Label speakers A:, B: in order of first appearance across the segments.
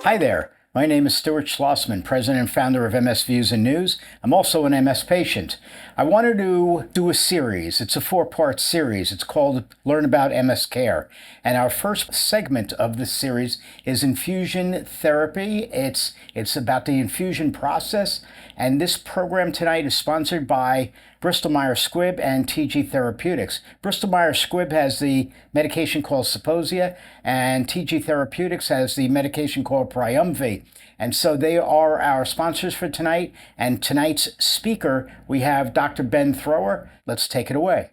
A: Hi there. My name is Stuart Schlossman, President and founder of MS Views and News. I'm also an MS patient. I wanted to do a series. It's a 4-part series. It's called Learn About MS Care. And our first segment of this series is Infusion Therapy. It's about the infusion process. And this program tonight is sponsored by Bristol-Myers Squibb and TG Therapeutics. Bristol-Myers Squibb has the medication called Supposia, and TG Therapeutics has the medication called Priumvi. And so they are our sponsors for tonight. And tonight's speaker, we have Dr. Ben Thrower. Let's take it away.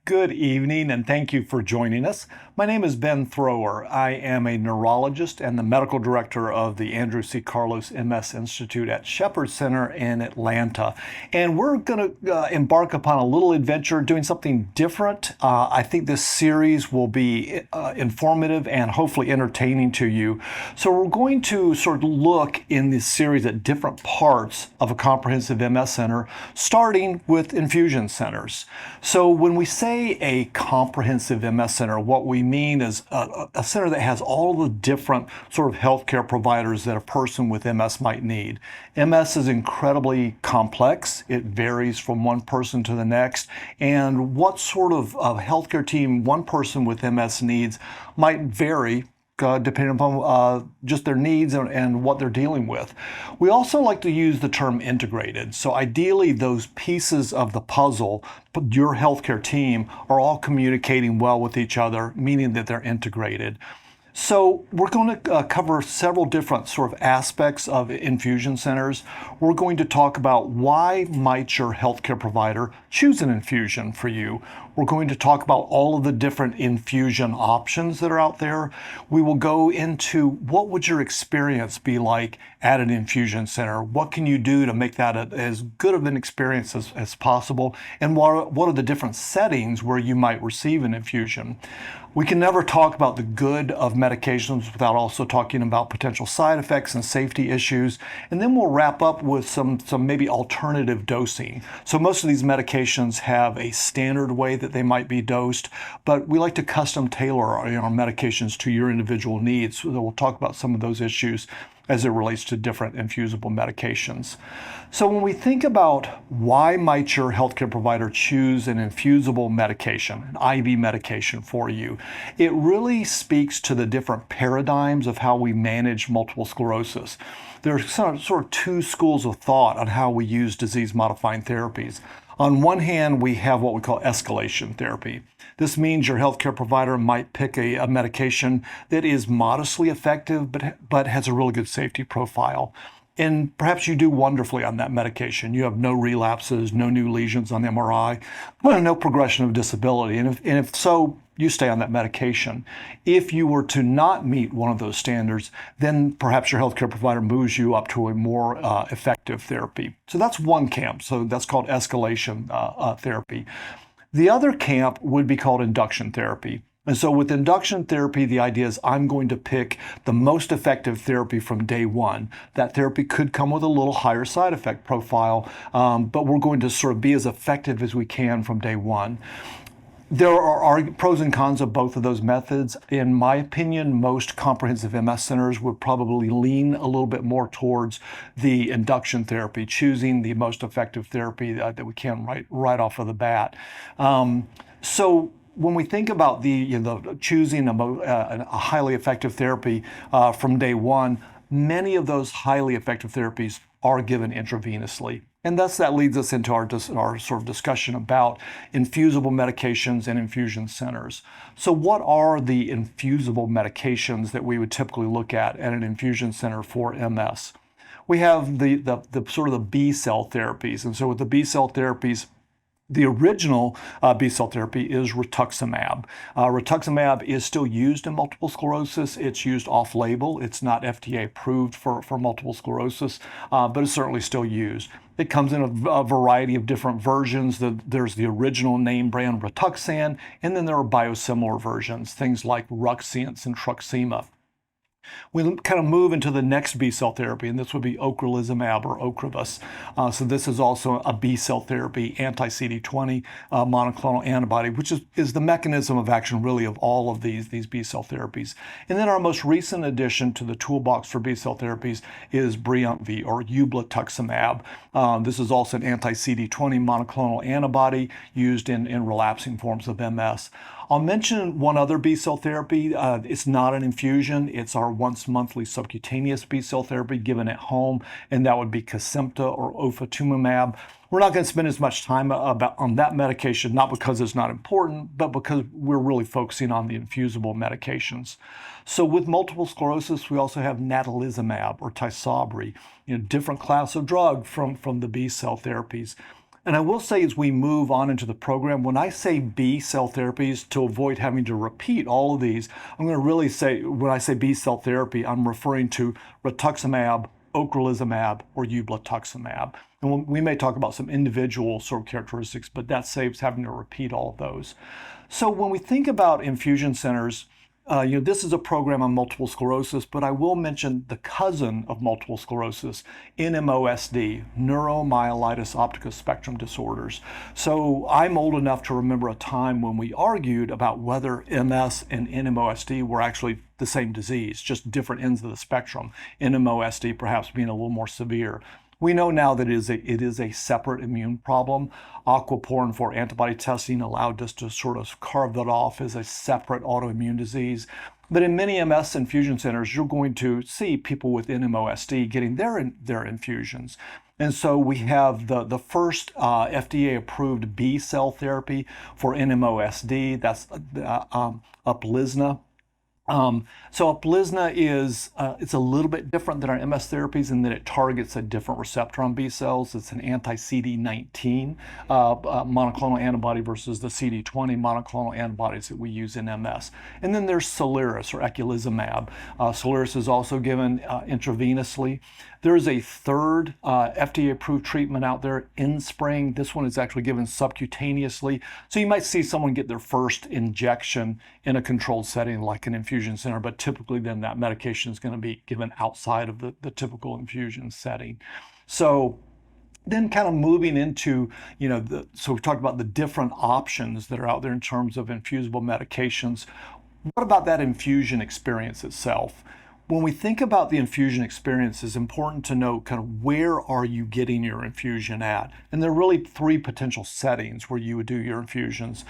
B: Good evening, and thank you for joining us. My name is Ben Thrower. I am a neurologist and the medical director of the Andrew C. Carlos MS Institute at Shepherd Center in Atlanta. And we're going to embark upon a little adventure doing something different. I think this series will be informative and hopefully entertaining to you. So we're going to sort of look in this series at different parts of a comprehensive MS center, starting with infusion centers. So when we say a comprehensive MS center, what we mean is a center that has all the different sort of healthcare providers that a person with MS might need. MS is incredibly complex. It varies from one person to the next, and what sort of healthcare team one person with MS needs might vary depending upon just their needs and what they're dealing with. We also like to use the term integrated. So ideally, those pieces of the puzzle, your healthcare team, are all communicating well with each other, meaning that they're integrated. So we're going to cover several different sort of aspects of infusion centers. We're going to talk about why might your healthcare provider choose an infusion for you. We're going to talk about all of the different infusion options that are out there. We will go into what would your experience be like at an infusion center? What can you do to make that as good of an experience as possible? And what are the different settings where you might receive an infusion? We can never talk about the good of medications without also talking about potential side effects and safety issues. And then we'll wrap up with some maybe alternative dosing. So most of these medications have a standard way that they might be dosed, but we like to custom tailor our medications to your individual needs. So we'll talk about some of those issues as it relates to different infusible medications. So when we think about why might your healthcare provider choose an infusible medication, an IV medication for you, it really speaks to the different paradigms of how we manage multiple sclerosis. There are sort of two schools of thought on how we use disease-modifying therapies. On one hand, we have what we call escalation therapy. This means your healthcare provider might pick a medication that is modestly effective, but has a really good safety profile. And perhaps you do wonderfully on that medication. You have no relapses, no new lesions on MRI, no progression of disability. And if so, you stay on that medication. If you were to not meet one of those standards, then perhaps your healthcare provider moves you up to a more effective therapy. So that's one camp. So that's called escalation therapy. The other camp would be called induction therapy. And so with induction therapy, the idea is I'm going to pick the most effective therapy from day one. That therapy could come with a little higher side effect profile, but we're going to sort of be as effective as we can from day one. There are pros and cons of both of those methods. In my opinion, most comprehensive MS centers would probably lean a little bit more towards the induction therapy, choosing the most effective therapy that we can right off of the bat. So when we think about choosing a highly effective therapy from day one, many of those highly effective therapies are given intravenously. And thus that leads us into our sort of discussion about infusible medications and infusion centers. So what are the infusible medications that we would typically look at an infusion center for MS? We have the sort of the B-cell therapies. And so with the B-cell therapies, the original B-cell therapy is rituximab. Rituximab is still used in multiple sclerosis. It's used off-label. It's not FDA approved for multiple sclerosis, but it's certainly still used. It comes in a variety of different versions. There's the original name brand Rituxan, and then there are biosimilar versions, things like Ruxience and Truxima. We kind of move into the next B-cell therapy, and this would be ocrelizumab or Ocrevus. So this is also a B-cell therapy, anti-CD20 monoclonal antibody, which is the mechanism of action really of all of these B-cell therapies. And then our most recent addition to the toolbox for B-cell therapies is Breyanzi or ublituximab. This is also an anti-CD20 monoclonal antibody used in relapsing forms of MS. I'll mention one other B-cell therapy. It's not an infusion. It's our once monthly subcutaneous B-cell therapy given at home, and that would be Kesimpta or ofatumumab. We're not going to spend as much time on that medication, not because it's not important, but because we're really focusing on the infusible medications. So with multiple sclerosis, we also have natalizumab or Tysabri, different class of drug from the B-cell therapies. And I will say as we move on into the program, when I say B-cell therapies, to avoid having to repeat all of these, I'm going to really say, when I say B-cell therapy, I'm referring to rituximab, ocrelizumab, or ublituximab. And we may talk about some individual sort of characteristics, but that saves having to repeat all of those. So when we think about infusion centers, this is a program on multiple sclerosis, but I will mention the cousin of multiple sclerosis, NMOSD, neuromyelitis optica spectrum disorders. So I'm old enough to remember a time when we argued about whether MS and NMOSD were actually the same disease, just different ends of the spectrum, NMOSD perhaps being a little more severe. We know now that it is a separate immune problem. Aquaporin for antibody testing allowed us to sort of carve that off as a separate autoimmune disease. But in many MS infusion centers, you're going to see people with NMOSD getting their infusions. And so we have the first FDA-approved B-cell therapy for NMOSD, that's Uplizna. So Uplizna is it's a little bit different than our MS therapies in that it targets a different receptor on B cells. It's an anti-CD19 monoclonal antibody versus the CD20 monoclonal antibodies that we use in MS. And then there's Soliris or eculizumab. Soliris is also given intravenously. There is a third FDA-approved treatment out there, Inspring. This one is actually given subcutaneously. So you might see someone get their first injection in a controlled setting like an infusion center, but typically then that medication is going to be given outside of the typical infusion setting. So then kind of moving into, so we've talked about the different options that are out there in terms of infusible medications. What about that infusion experience itself? When we think about the infusion experience, it's important to know kind of where are you getting your infusion at? And there are really three potential settings where you would do your infusions.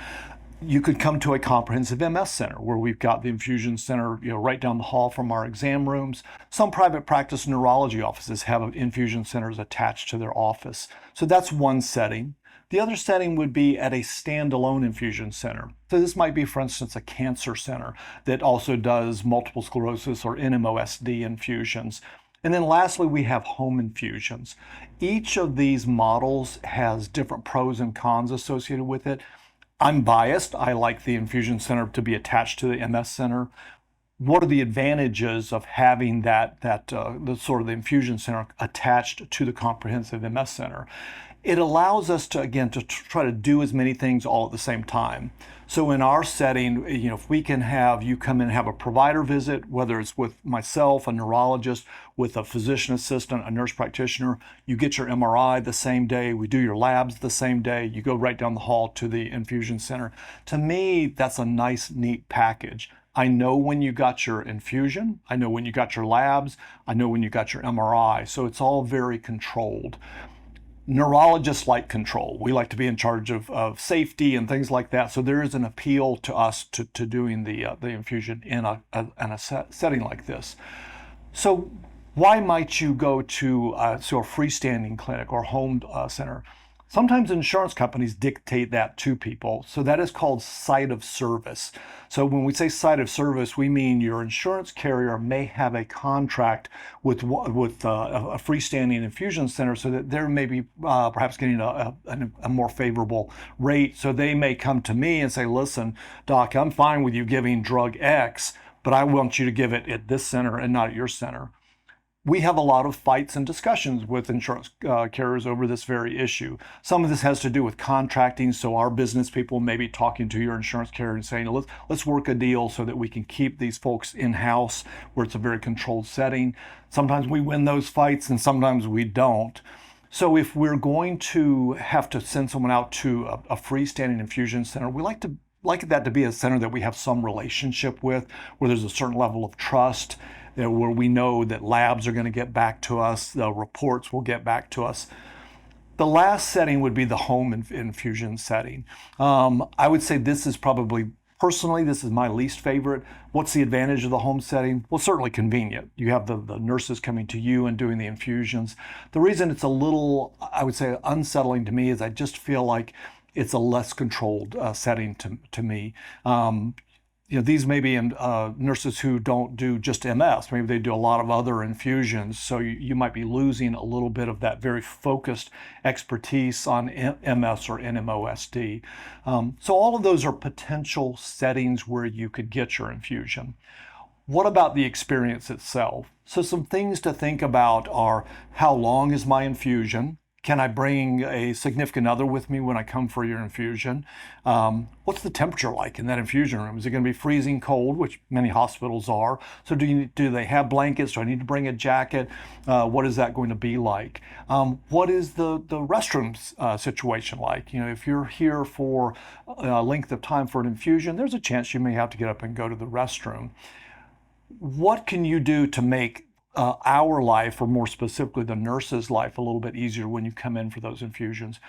B: You could come to a comprehensive MS center where we've got the infusion center right down the hall from our exam rooms. Some private practice neurology offices have infusion centers attached to their office. So that's one setting. The other setting would be at a standalone infusion center. So this might be, for instance, a cancer center that also does multiple sclerosis or NMOSD infusions. And then lastly, we have home infusions. Each of these models has different pros and cons associated with it. I'm biased. I like the infusion center to be attached to the MS center. What are the advantages of having the sort of the infusion center attached to the comprehensive MS center? It allows us to, again, to try to do as many things all at the same time. So in our setting, if we can have you come in and have a provider visit, whether it's with myself, a neurologist, with a physician assistant, a nurse practitioner, you get your MRI the same day, we do your labs the same day, you go right down the hall to the infusion center. To me, that's a nice, neat package. I know when you got your infusion, I know when you got your labs, I know when you got your MRI, so it's all very controlled. Neurologists like control. We like to be in charge of safety and things like that. So there is an appeal to us to doing the infusion in a setting like this. So why might you go to a freestanding clinic or home center? Sometimes insurance companies dictate that to people. So that is called site of service. So when we say site of service, we mean your insurance carrier may have a contract with a freestanding infusion center so that they're maybe perhaps getting a more favorable rate. So they may come to me and say, listen, doc, I'm fine with you giving drug X, but I want you to give it at this center and not at your center. we have a lot of fights and discussions with insurance carriers over this very issue. Some of this has to do with contracting, so our business people may be talking to your insurance carrier and saying, let's work a deal so that we can keep these folks in-house where it's a very controlled setting. Sometimes we win those fights and sometimes we don't. So if we're going to have to send someone out to a freestanding infusion center, we like that to be a center that we have some relationship with, where there's a certain level of trust, where we know that labs are going to get back to us, the reports will get back to us. The last setting would be the home infusion setting. I would say this is probably, personally, this is my least favorite. What's the advantage of the home setting? Well, certainly convenient. You have the nurses coming to you and doing the infusions. The reason it's a little, I would say, unsettling to me is I just feel like it's a less controlled setting to me. These may be nurses who don't do just MS. Maybe they do a lot of other infusions. So you might be losing a little bit of that very focused expertise on MS or NMOSD. So all of those are potential settings where you could get your infusion. What about the experience itself? So some things to think about are, how long is my infusion? Can I bring a significant other with me when I come for your infusion? What's the temperature like in that infusion room? Is it going to be freezing cold, which many hospitals are? So do they have blankets? Do I need to bring a jacket? What is that going to be like? What is the restrooms situation like? If you're here for a length of time for an infusion, there's a chance you may have to get up and go to the restroom. What can you do to make our life, or more specifically the nurse's life, a little bit easier when you come in for those infusions?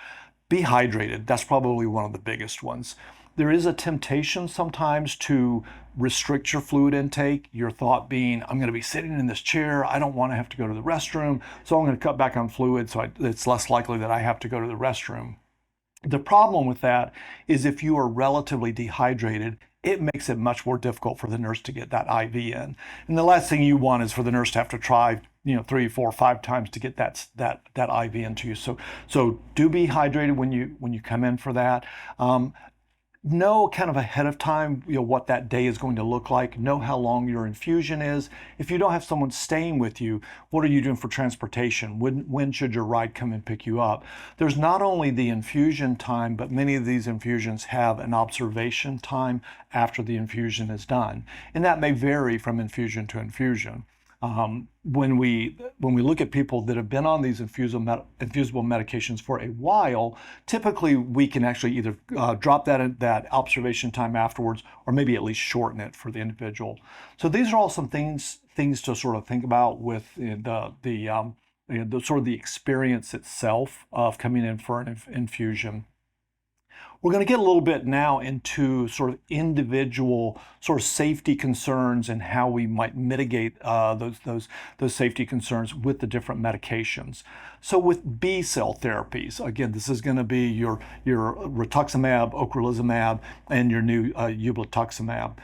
B: Be hydrated. That's probably one of the biggest ones. There is a temptation sometimes to restrict your fluid intake, your thought being, I'm going to be sitting in this chair, I don't want to have to go to the restroom, so I'm going to cut back on fluid so it's less likely that I have to go to the restroom. The problem with that is if you are relatively dehydrated, it makes it much more difficult for the nurse to get that IV in. And the last thing you want is for the nurse to have to try, 3, 4, 5 times to get that IV into you. So do be hydrated when you come in for that. Know kind of ahead of time, what that day is going to look like. Know how long your infusion is. If you don't have someone staying with you, what are you doing for transportation? When should your ride come and pick you up? There's not only the infusion time, but many of these infusions have an observation time after the infusion is done. And that may vary from infusion to infusion. When we look at people that have been on these infusible medications for a while, typically we can actually either drop that observation time afterwards, or maybe at least shorten it for the individual. So these are all some things to sort of think about with the sort of the experience itself of coming in for an infusion. We're going to get a little bit now into sort of individual sort of safety concerns and how we might mitigate those safety concerns with the different medications. So with B-cell therapies, again, this is going to be your rituximab, ocrelizumab, and your new ublituximab.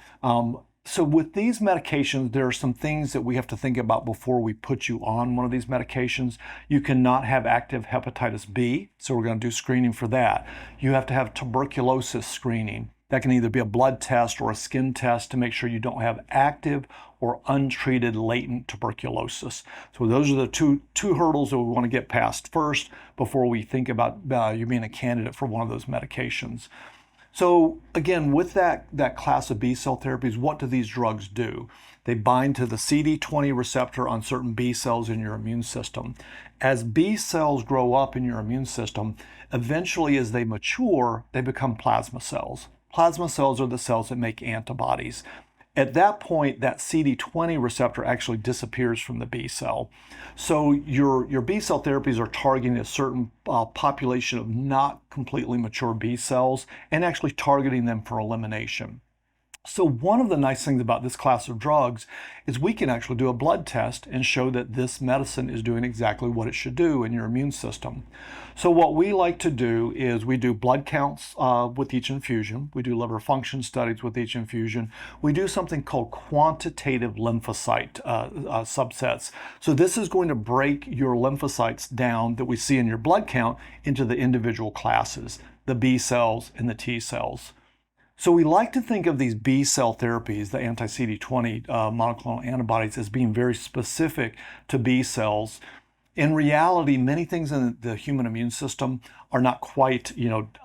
B: So with these medications, there are some things that we have to think about before we put you on one of these medications. You cannot have active hepatitis B, so we're going to do screening for that. You have to have tuberculosis screening. That can either be a blood test or a skin test to make sure you don't have active or untreated latent tuberculosis. So those are the two hurdles that we want to get past first before we think about you being a candidate for one of those medications. So again, with that class of B-cell therapies, what do these drugs do? They bind to the CD20 receptor on certain B cells in your immune system. As B cells grow up in your immune system, eventually as they mature, they become plasma cells. Plasma cells are the cells that make antibodies. At that point, that CD20 receptor actually disappears from the B cell. So your B cell therapies are targeting a certain population of not completely mature B cells and actually targeting them for elimination. So one of the nice things about this class of drugs is we can actually do a blood test and show that this medicine is doing exactly what it should do in your immune system. So what we like to do is we do blood counts with each infusion. We do liver function studies with each infusion. We do something called quantitative lymphocyte subsets. So this is going to break your lymphocytes down that we see in your blood count into the individual classes, the B cells and the T cells. So we like to think of these B cell therapies, the anti-CD20 monoclonal antibodies, as being very specific to B cells. In reality, many things in the human immune system are not quite,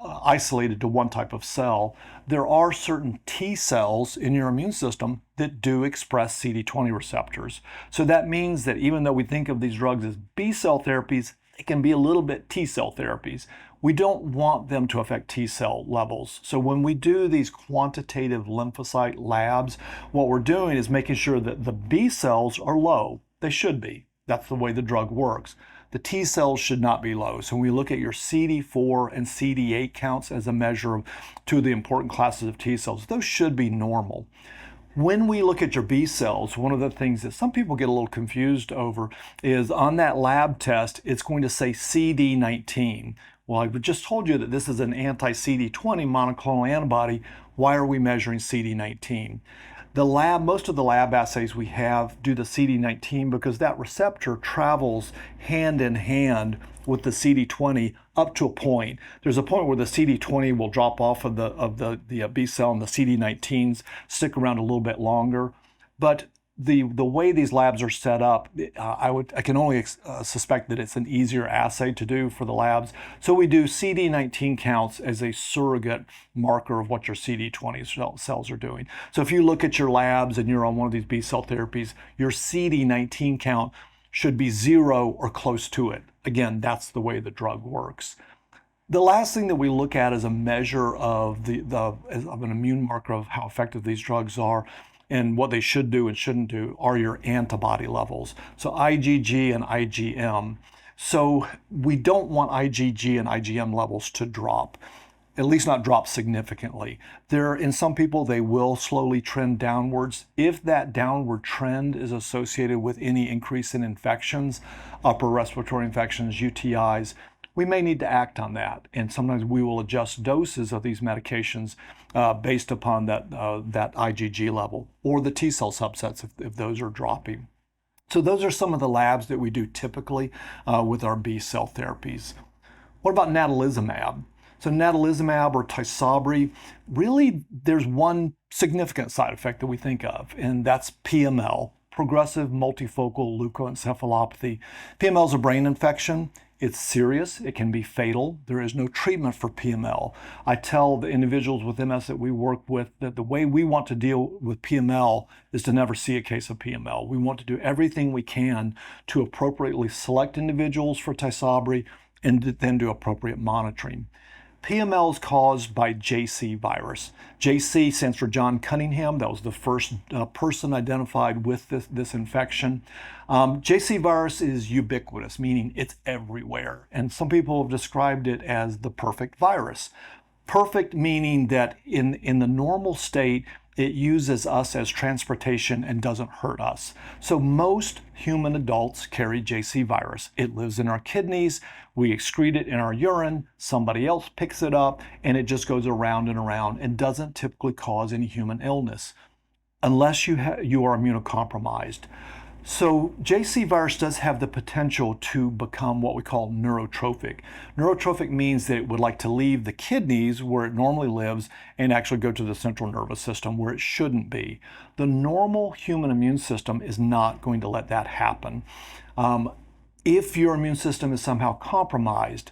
B: isolated to one type of cell. There are certain T cells in your immune system that do express CD20 receptors. So that means that even though we think of these drugs as B cell therapies, they can be a little bit T cell therapies. We don't want them to affect T cell levels. So when we do these quantitative lymphocyte labs, what we're doing is making sure that the B cells are low. They should be. That's the way the drug works. The T cells should not be low. So when we look at your CD4 and CD8 counts as a measure of two of the important classes of T cells, those should be normal. When we look at your B cells, one of the things that some people get a little confused over is on that lab test, it's going to say CD19. Well, I just told you that this is an anti-CD20 monoclonal antibody. Why are we measuring CD19? Most of the lab assays we have do the CD19 because that receptor travels hand in hand with the CD20 up to a point. There's a point where the CD20 will drop off of the B cell and the CD19s stick around a little bit longer. But the way these labs are set up, I can only suspect that it's an easier assay to do for the labs. So we do CD19 counts as a surrogate marker of what your CD20 cells are doing. So if you look at your labs and you're on one of these B cell therapies, your CD19 count should be 0 or close to it. Again, that's the way the drug works. The last thing that we look at as a measure of an immune marker of how effective these drugs are and what they should do and shouldn't do are your antibody levels. So IgG and IgM. So we don't want IgG and IgM levels to drop, at least not drop significantly. In some people, they will slowly trend downwards. If that downward trend is associated with any increase in infections, upper respiratory infections, UTIs, we may need to act on that. And sometimes we will adjust doses of these medications based upon that IgG level or the T cell subsets if those are dropping. So those are some of the labs that we do typically with our B cell therapies. What about natalizumab? So natalizumab or Tysabri, really there's one significant side effect that we think of, and that's PML, progressive multifocal leukoencephalopathy. PML is a brain infection. It's serious. It can be fatal. There is no treatment for PML. I tell the individuals with MS that we work with that the way we want to deal with PML is to never see a case of PML. We want to do everything we can to appropriately select individuals for Tysabri and then do appropriate monitoring. PML is caused by JC virus. JC stands for John Cunningham. That was the first person identified with this infection. JC virus is ubiquitous, meaning it's everywhere. And some people have described it as the perfect virus. Perfect meaning that in the normal state, it uses us as transportation and doesn't hurt us. So most human adults carry JC virus. It lives in our kidneys, we excrete it in our urine, somebody else picks it up, and it just goes around and around and doesn't typically cause any human illness unless you are immunocompromised. So JC virus does have the potential to become what we call neurotrophic. Neurotrophic means that it would like to leave the kidneys where it normally lives and actually go to the central nervous system where it shouldn't be. The normal human immune system is not going to let that happen. If your immune system is somehow compromised,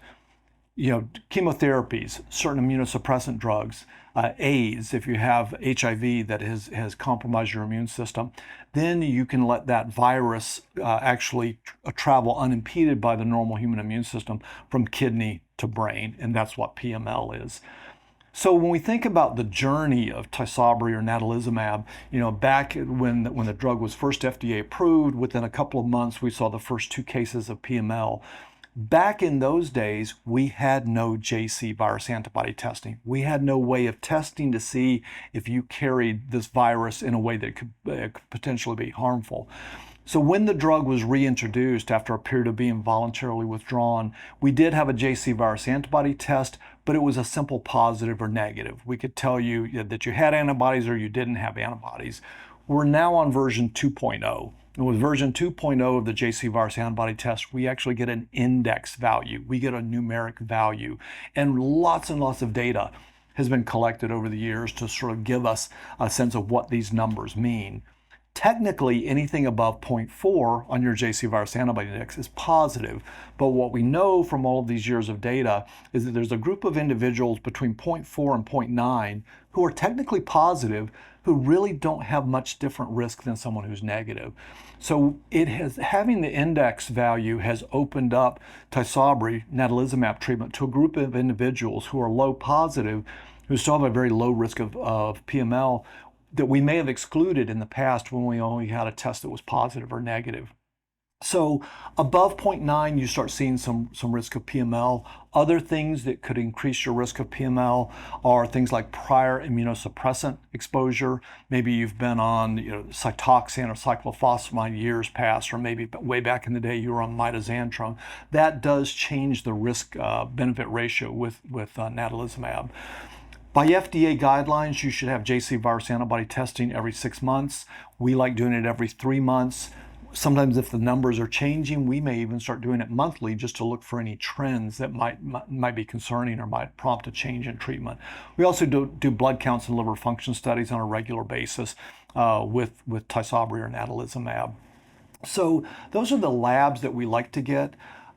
B: chemotherapies, certain immunosuppressant drugs, AIDS, if you have HIV that has compromised your immune system, then you can let that virus actually travel unimpeded by the normal human immune system from kidney to brain, and that's what PML is. So when we think about the journey of Tysabri or natalizumab, back when the drug was first FDA approved, within a couple of months we saw the first 2 cases of PML. Back in those days, we had no JC virus antibody testing. We had no way of testing to see if you carried this virus in a way that could potentially be harmful. So when the drug was reintroduced after a period of being voluntarily withdrawn, we did have a JC virus antibody test, but it was a simple positive or negative. We could tell you that you had antibodies or you didn't have antibodies. We're now on version 2.0. And with version 2.0 of the JC virus antibody test, we actually get an index value. We get a numeric value and lots of data. has been collected over the years to sort of give us a sense of what these numbers mean. Technically, anything above 0.4 on your JC virus antibody index is positive. But what we know from all of these years of data is that there's a group of individuals between 0.4 and 0.9 who are technically positive, who really don't have much different risk than someone who's negative. So having the index value has opened up Tysabri, natalizumab treatment, to a group of individuals who are low positive, who still have a very low risk of PML, that we may have excluded in the past when we only had a test that was positive or negative. So above 0.9, you start seeing some risk of PML. Other things that could increase your risk of PML are things like prior immunosuppressant exposure. Maybe you've been on Cytoxan or cyclophosphamide years past, or maybe way back in the day you were on mitoxantrone. That does change the risk-benefit ratio with natalizumab. By FDA guidelines, you should have JC virus antibody testing every 6 months. We like doing it every 3 months. Sometimes if the numbers are changing, we may even start doing it monthly just to look for any trends that might be concerning or might prompt a change in treatment. We also do blood counts and liver function studies on a regular basis with Tysabri or natalizumab. So those are the labs that we like to get.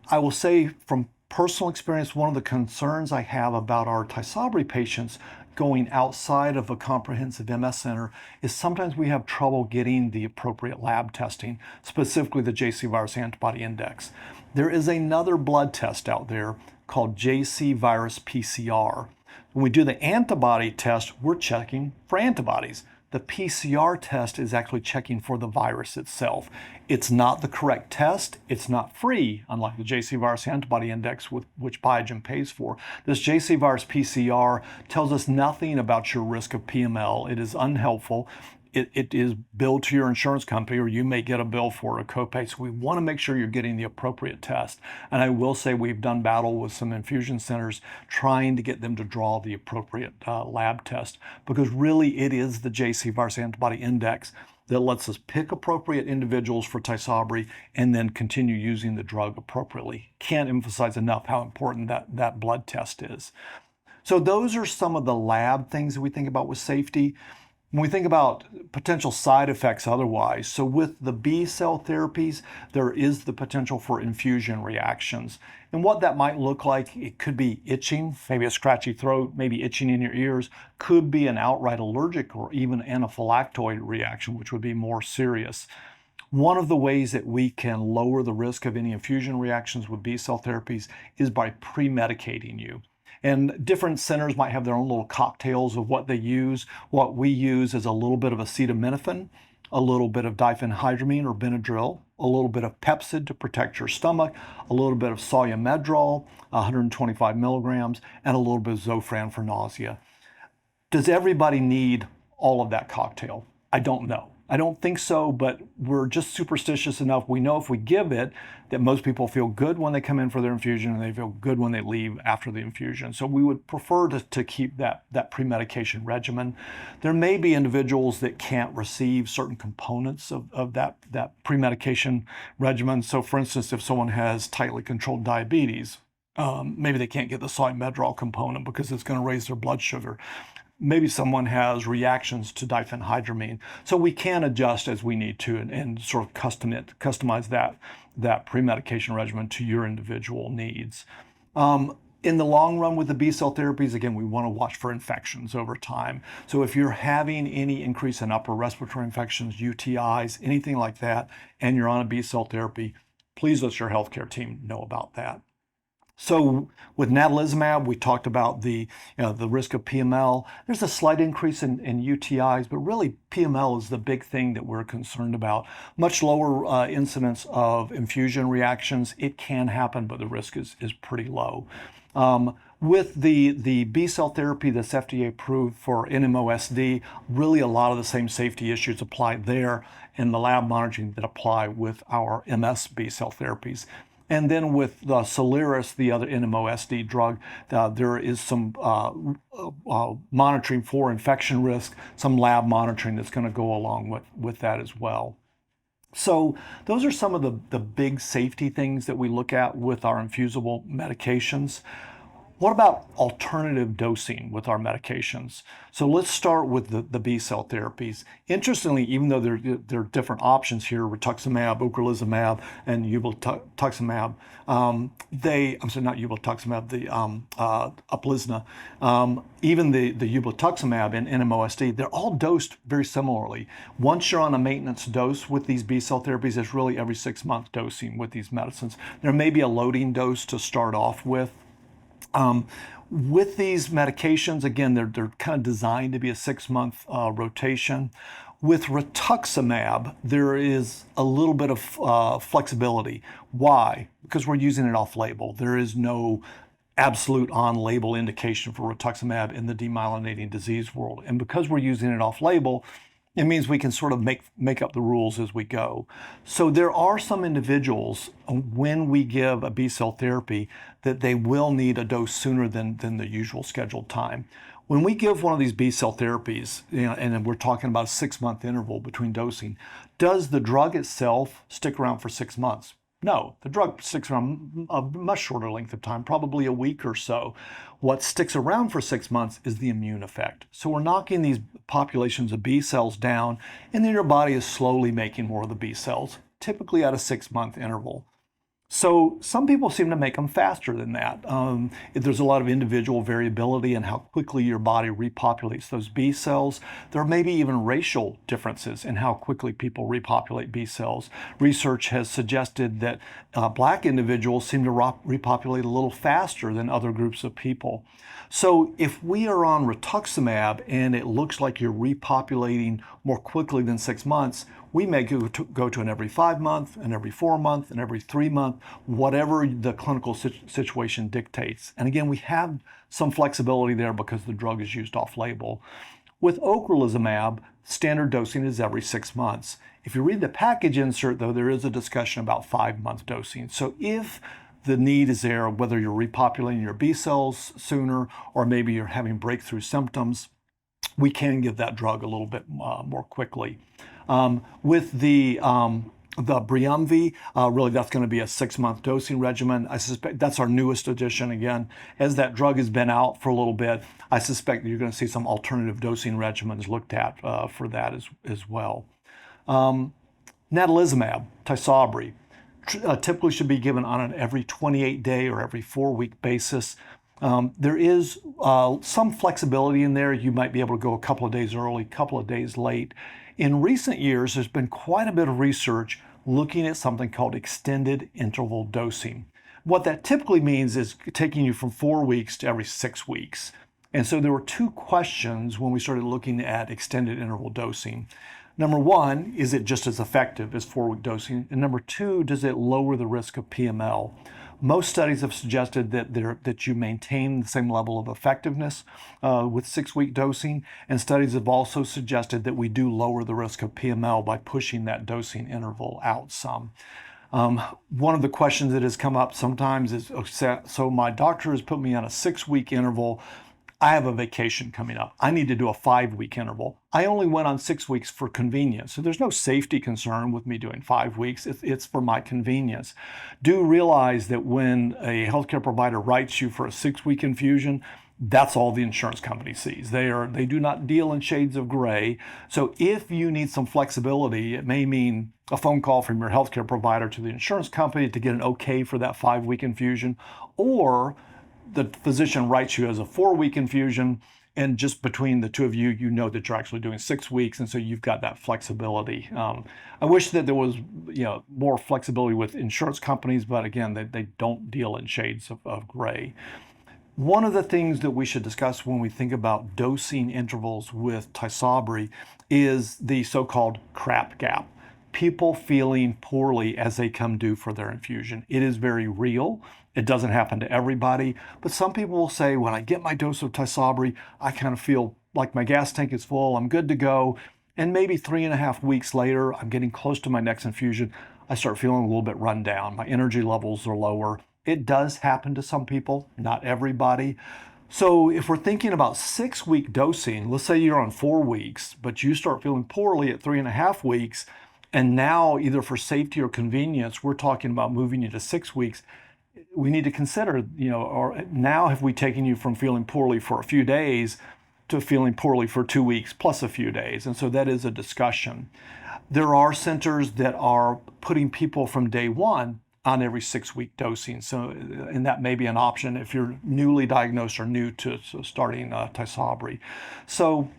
B: I will say from personal experience, one of the concerns I have about our Tysabri patients going outside of a comprehensive MS center is sometimes we have trouble getting the appropriate lab testing, specifically the JC virus antibody index. There is another blood test out there called JC virus PCR. When we do the antibody test, we're checking for antibodies. The PCR test is actually checking for the virus itself. It's not the correct test. It's not free, unlike the JC virus antibody index, which Biogen pays for. This JC virus PCR tells us nothing about your risk of PML. It is unhelpful. It is billed to your insurance company, or you may get a bill for a copay. So we want to make sure you're getting the appropriate test. And I will say we've done battle with some infusion centers trying to get them to draw the appropriate lab test, because really it is the JC virus antibody index that lets us pick appropriate individuals for Tysabri and then continue using the drug appropriately. Can't emphasize enough how important that blood test is. So those are some of the lab things that we think about with safety. When we think about potential side effects otherwise, so with the B-cell therapies, there is the potential for infusion reactions. And what that might look like, it could be itching, maybe a scratchy throat, maybe itching in your ears, could be an outright allergic or even anaphylactoid reaction, which would be more serious. One of the ways that we can lower the risk of any infusion reactions with B-cell therapies is by pre-medicating you. And different centers might have their own little cocktails of what they use. What we use is a little bit of acetaminophen, a little bit of diphenhydramine or Benadryl, a little bit of Pepcid to protect your stomach, a little bit of Solumedrol, 125 milligrams, and a little bit of Zofran for nausea. Does everybody need all of that cocktail? I don't know. I don't think so, but we're just superstitious enough. We know if we give it, that most people feel good when they come in for their infusion and they feel good when they leave after the infusion. So we would prefer to keep that pre-medication regimen. There may be individuals that can't receive certain components of that pre-medication regimen. So for instance, if someone has tightly controlled diabetes, maybe they can't get the Solumedrol component because it's going to raise their blood sugar. Maybe someone has reactions to diphenhydramine. So we can adjust as we need to and sort of customize that pre-medication regimen to your individual needs. In the long run with the B-cell therapies, again, we want to watch for infections over time. So if you're having any increase in upper respiratory infections, UTIs, anything like that, and you're on a B-cell therapy, please let your healthcare team know about that. So with natalizumab, we talked about the risk of PML. There's a slight increase in UTIs, but really PML is the big thing that we're concerned about. Much lower incidence of infusion reactions. It can happen, but the risk is pretty low. With the B-cell therapy that's FDA approved for NMOSD, really a lot of the same safety issues apply there in the lab monitoring that apply with our MS B-cell therapies. And then with the Soliris, the other NMOSD drug, there is some monitoring for infection risk, some lab monitoring that's going to go along with that as well. So those are some of the big safety things that we look at with our infusible medications. What about alternative dosing with our medications? So let's start with the B cell therapies. Interestingly, even though there are different options here, rituximab, ocrelizumab, and ublituximab, I'm sorry, not ublituximab, the Uplizna, even the ublituximab and NMOSD, they're all dosed very similarly. Once you're on a maintenance dose with these B cell therapies, it's really every 6-month dosing with these medicines. There may be a loading dose to start off with. With these medications, again, they're kind of designed to be a 6-month rotation. With rituximab, there is a little bit of flexibility. Why? Because we're using it off-label. There is no absolute on-label indication for rituximab in the demyelinating disease world. And because we're using it off-label, it means we can sort of make up the rules as we go. So there are some individuals, when we give a B cell therapy, that they will need a dose sooner than the usual scheduled time. When we give one of these B cell therapies, and we're talking about a 6-month interval between dosing, does the drug itself stick around for 6 months? No, the drug sticks around a much shorter length of time, probably a week or so. What sticks around for 6 months is the immune effect. So we're knocking these populations of B cells down, and then your body is slowly making more of the B cells, typically at a 6-month interval. So some people seem to make them faster than that. There's a lot of individual variability in how quickly your body repopulates those B cells. There may be even racial differences in how quickly people repopulate B cells. Research has suggested that Black individuals seem to repopulate a little faster than other groups of people. So if we are on rituximab and it looks like you're repopulating more quickly than 6 months, we may go to an every 5-month, an every 4-month, and every 3-month, whatever the clinical situation dictates. And again, we have some flexibility there because the drug is used off-label. With ocrelizumab, standard dosing is every 6 months. If you read the package insert, though, there is a discussion about 5-month dosing. So if the need is there, whether you're repopulating your B cells sooner or maybe you're having breakthrough symptoms, we can give that drug a little bit more quickly. With the Briumvi, really that's going to be a 6-month dosing regimen. I suspect that's our newest addition. Again, as that drug has been out for a little bit, I suspect that you're going to see some alternative dosing regimens looked at for that as well. Natalizumab, Tysabri, typically should be given on an every 28-day or every 4-week basis. There is some flexibility in there. You might be able to go a couple of days early, a couple of days late. In recent years, there's been quite a bit of research looking at something called extended interval dosing. What that typically means is taking you from 4 weeks to every 6 weeks. And so there were 2 questions when we started looking at extended interval dosing. Number 1, is it just as effective as 4-week dosing? And number 2, does it lower the risk of PML? Most studies have suggested that you maintain the same level of effectiveness with 6-week dosing, and studies have also suggested that we do lower the risk of PML by pushing that dosing interval out some. One of the questions that has come up sometimes is, so my doctor has put me on a 6-week interval. I have a vacation coming up. I need to do a 5-week interval. I only went on 6 weeks for convenience. So there's no safety concern with me doing 5 weeks. It's for my convenience. Do realize that when a healthcare provider writes you for a 6-week infusion, that's all the insurance company sees. They do not deal in shades of gray. So if you need some flexibility, it may mean a phone call from your healthcare provider to the insurance company to get an okay for that 5-week infusion, or the physician writes you as a 4-week infusion, and just between the two of you, you know that you're actually doing 6 weeks, and so you've got that flexibility. I wish that there was more flexibility with insurance companies, but again, they don't deal in shades of gray. One of the things that we should discuss when we think about dosing intervals with Tysabri is the so-called crap gap. People feeling poorly as they come due for their infusion. It is very real. It doesn't happen to everybody, but some people will say, when I get my dose of Tysabri, I kind of feel like my gas tank is full, I'm good to go, and maybe 3.5 weeks later, I'm getting close to my next infusion, I start feeling a little bit run down. My energy levels are lower. It does happen to some people, not everybody. So if we're thinking about 6-week dosing, let's say you're on 4 weeks, but you start feeling poorly at 3.5 weeks, and now either for safety or convenience, we're talking about moving you to 6 weeks. we need to consider, or now have we taken you from feeling poorly for a few days to feeling poorly for 2 weeks plus a few days? And so that is a discussion. There are centers that are putting people from day one on every 6-week dosing. So, and that may be an option if you're newly diagnosed or new to starting Tysabri. So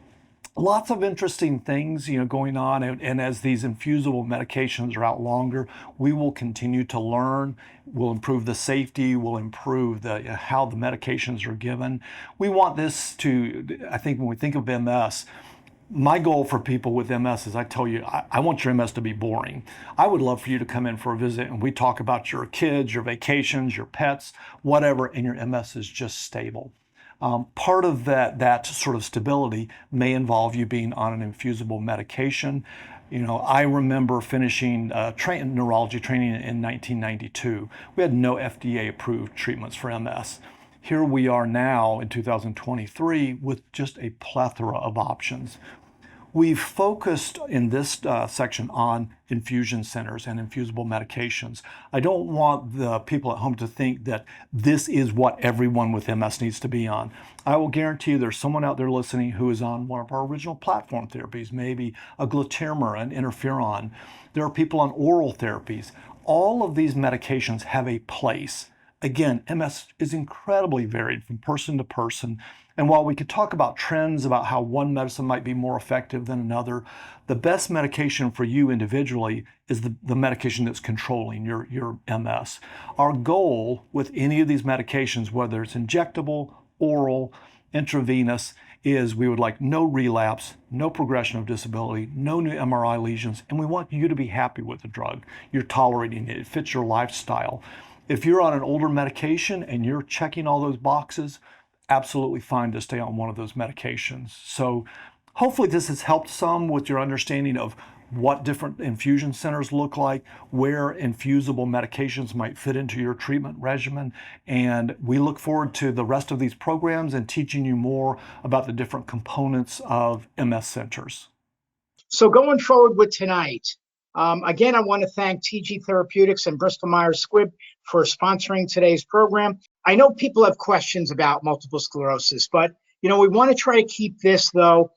B: lots of interesting things, going on. And as these infusible medications are out longer, we will continue to learn. We'll improve the safety. We'll improve how the medications are given. We want this to, I think when we think of MS, my goal for people with MS is, I tell you, I want your MS to be boring. I would love for you to come in for a visit and we talk about your kids, your vacations, your pets, whatever, and your MS is just stable. Part of that sort of stability may involve you being on an infusible medication. I remember finishing neurology training in 1992. We had no FDA-approved treatments for MS. Here we are now in 2023 with just a plethora of options. We've focused in this section on infusion centers and infusible medications. I don't want the people at home to think that this is what everyone with MS needs to be on. I will guarantee you there's someone out there listening who is on one of our original platform therapies, maybe a glutamate, an interferon. There are people on oral therapies. All of these medications have a place. Again, MS is incredibly varied from person to person. And while we could talk about trends about how one medicine might be more effective than another, the best medication for you individually is the medication that's controlling your MS. Our goal with any of these medications, whether it's injectable, oral, intravenous, is we would like no relapse, no progression of disability, no new MRI lesions, and we want you to be happy with the drug. You're tolerating it, it fits your lifestyle. If you're on an older medication and you're checking all those boxes, absolutely fine to stay on one of those medications. So hopefully this has helped some with your understanding of what different infusion centers look like, where infusible medications might fit into your treatment regimen. And we look forward to the rest of these programs and teaching you more about the different components of MS centers.
C: So going forward with tonight, again, I want to thank TG Therapeutics and Bristol-Myers Squibb for sponsoring today's program. I know people have questions about multiple sclerosis, but we want to try to keep this, though,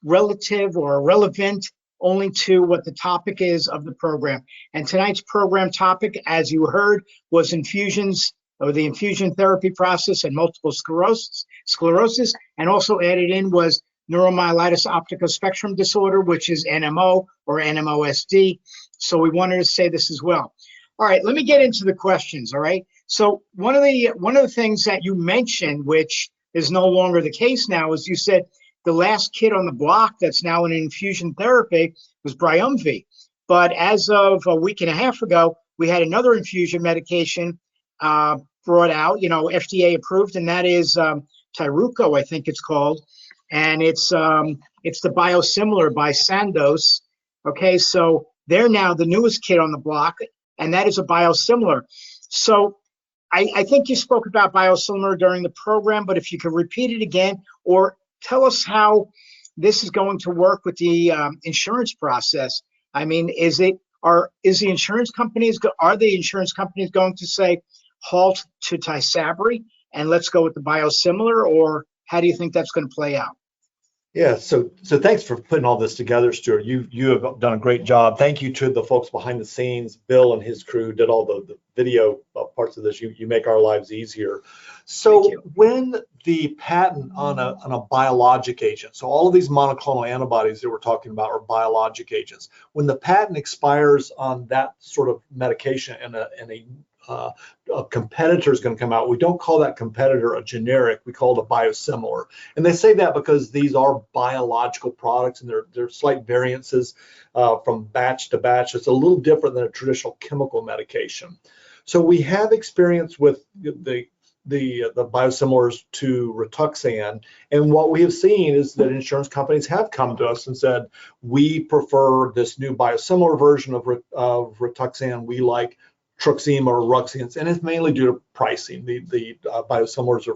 C: relative or relevant only to what the topic is of the program. And tonight's program topic, as you heard, was infusions, or the infusion therapy process and multiple sclerosis, and also added in was neuromyelitis optica spectrum disorder, which is NMO or NMOSD. So we wanted to say this as well. All right, let me get into the questions. All right. So one of the things that you mentioned, which is no longer the case now, is you said the last kid on the block that's now in infusion therapy was Briumvi. But as of a week and a half ago, we had another infusion medication brought out, FDA approved, and that is Tyruko, I think it's called. And it's the biosimilar by Sandoz. Okay, so they're now the newest kid on the block, and that is a biosimilar. So I think you spoke about biosimilar during the program, but if you could repeat it again, or tell us how this is going to work with the insurance process. I mean, are the insurance companies going to say halt to Tysabri and let's go with the biosimilar, or how do you think that's going to play out?
B: Yeah, so thanks for putting all this together, Stuart. You have done a great job. Thank you to the folks behind the scenes. Bill and his crew did all the video parts of this. You make our lives easier. So when the patent on a biologic agent, so all of these monoclonal antibodies that we're talking about are biologic agents. When the patent expires on that sort of medication and a competitor is going to come out, we don't call that competitor a generic, we call it a biosimilar. And they say that because these are biological products and they're slight variances from batch to batch. It's a little different than a traditional chemical medication. So we have experience with the biosimilars to Rituxan, and what we have seen is that insurance companies have come to us and said, we prefer this new biosimilar version of Rituxan. We like Truxima or Ruxience, and it's mainly due to pricing. The biosimilars are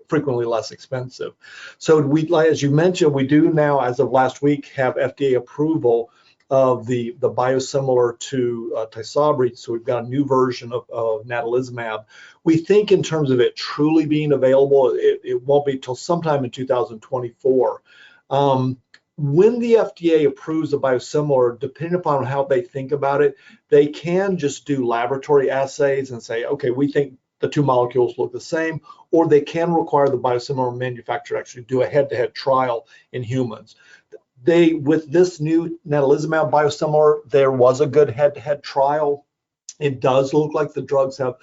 B: frequently less expensive. So we, as you mentioned, we do now, as of last week, have FDA approval of the biosimilar to Tysabri. So we've got a new version of natalizumab. We think in terms of it truly being available, it won't be till sometime in 2024. When the FDA approves a biosimilar, depending upon how they think about it, they can just do laboratory assays and say, okay, we think the two molecules look the same, or they can require the biosimilar manufacturer to actually do a head-to-head trial in humans. With this new natalizumab biosimilar, there was a good head-to-head trial. It does look like the drugs have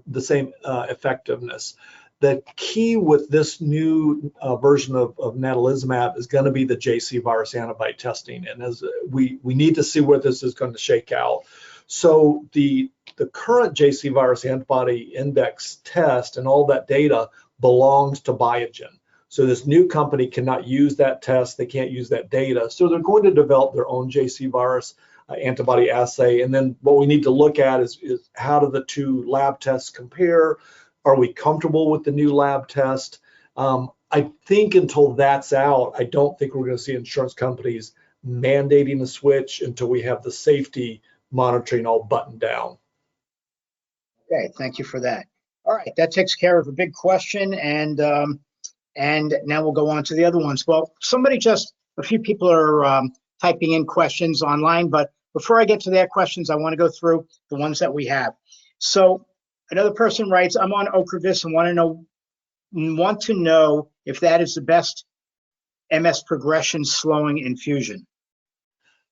B: the same effectiveness. The key with this new version of natalizumab is going to be the JC virus antibody testing, and as we need to see where this is going to shake out. So the current JC virus antibody index test and all that data belongs to Biogen. So this new company cannot use that test, they can't use that data. So they're going to develop their own JC virus antibody assay. And then what we need to look at is how do the two lab tests compare? Are we comfortable with the new lab test? I think until that's out, I don't think we're going to see insurance companies mandating a switch until we have the safety monitoring all buttoned down.
C: Okay, thank you for that. All right, that takes care of a big question, and now we'll go on to the other ones. Well, a few people are typing in questions online, but before I get to their questions, I want to go through the ones that we have. So another person writes, I'm on Ocrevus and want to know if that is the best MS progression slowing infusion.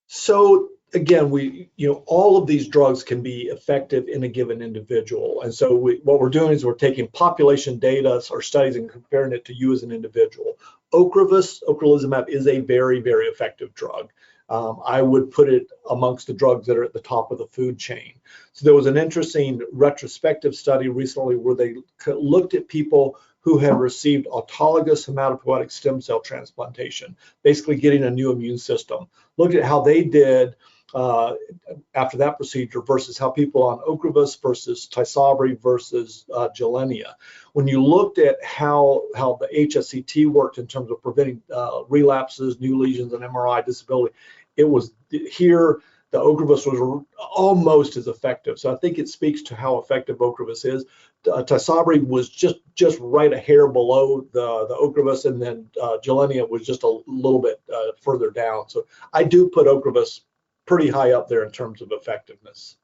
B: So again, all of these drugs can be effective in a given individual. And so what we're doing is we're taking population data or studies and comparing it to you as an individual. Ocrelizumab is a very, very effective drug. I would put it amongst the drugs that are at the top of the food chain. So there was an interesting retrospective study recently where they looked at people who had received autologous hematopoietic stem cell transplantation, basically getting a new immune system. Looked at how they did after that procedure versus how people on Ocrevus versus Tysabri versus Gilenya. When you looked at how the HSCT worked in terms of preventing relapses, new lesions, and MRI disability, it was here the Ocrevus was almost as effective. So I think it speaks to how effective Ocrevus is. Tysabri was just right a hair below the Ocrevus, and then Gilenya was just a little bit further down. So I do put Ocrevus pretty high up there in terms of effectiveness.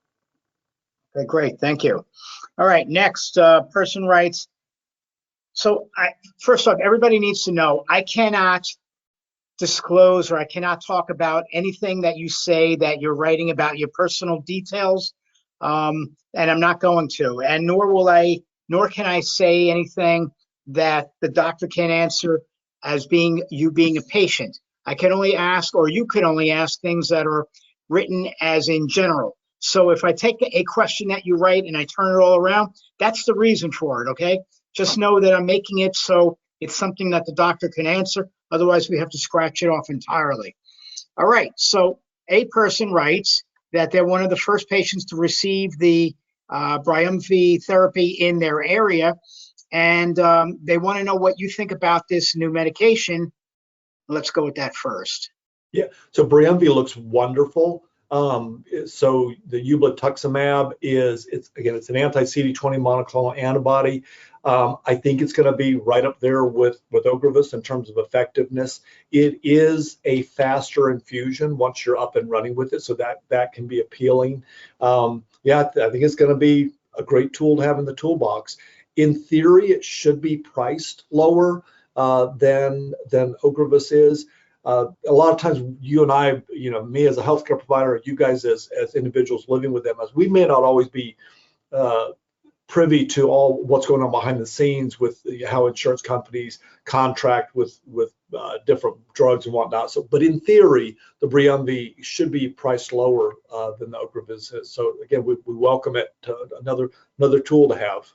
C: Okay, great, thank you. All right, next person writes, so first off, everybody needs to know, I cannot disclose or I cannot talk about anything that you say that you're writing about your personal details, and I'm not going to, and nor can I say anything that the doctor can answer as you being a patient. I can only ask, or you can only ask things that are written as in general. So if I take a question that you write and I turn it all around, that's the reason for it, okay? Just know that I'm making it so it's something that the doctor can answer. Otherwise, we have to scratch it off entirely. All right, so a person writes that they're one of the first patients to receive the Briumvi therapy in their area, and they want to know what you think about this new medication. Let's go with that first.
B: Yeah, so Briumvi looks wonderful. So the ublituximab it's an anti-CD20 monoclonal antibody. I think it's going to be right up there with Ocrevus in terms of effectiveness. It is a faster infusion once you're up and running with it, so that can be appealing. Yeah, I think it's going to be a great tool to have in the toolbox. In theory, it should be priced lower than Ocrevus is. A lot of times you and I, me as a healthcare provider, you guys as individuals living with MS, we may not always be privy to all what's going on behind the scenes with how insurance companies contract with different drugs and whatnot. So, but in theory, the Briumvi should be priced lower than the Ocrevus is. So again, we welcome it to another tool to have.